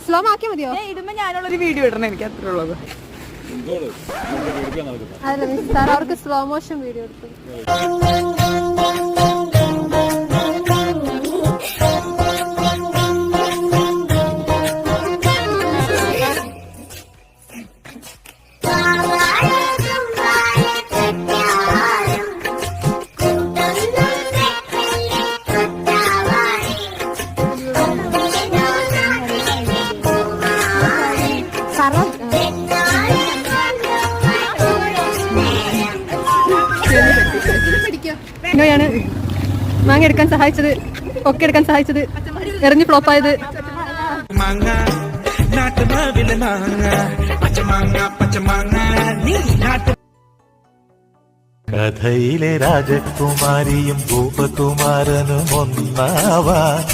Slow ആക്കിയാൽ മതിയോ? ഇടുമ്പോ ഞാനുള്ളൊരു വീഡിയോ ഇടണം, എനിക്ക് അത്രേ ഉള്ളത്. അല്ല സാർ, അവർക്ക് സ്ലോ മോഷൻ വീഡിയോ എടുക്കും. ാണ് മാങ്ങ എടുക്കാൻ സഹായിച്ചത്, ഒക്കെ എടുക്കാൻ സഹായിച്ചത്, എറിഞ്ഞ് ഫ്ലോപ്പായത്. കഥയിലെ രാജകുമാരിയും ഗോപകുമാരനും ഒന്നാവാൻ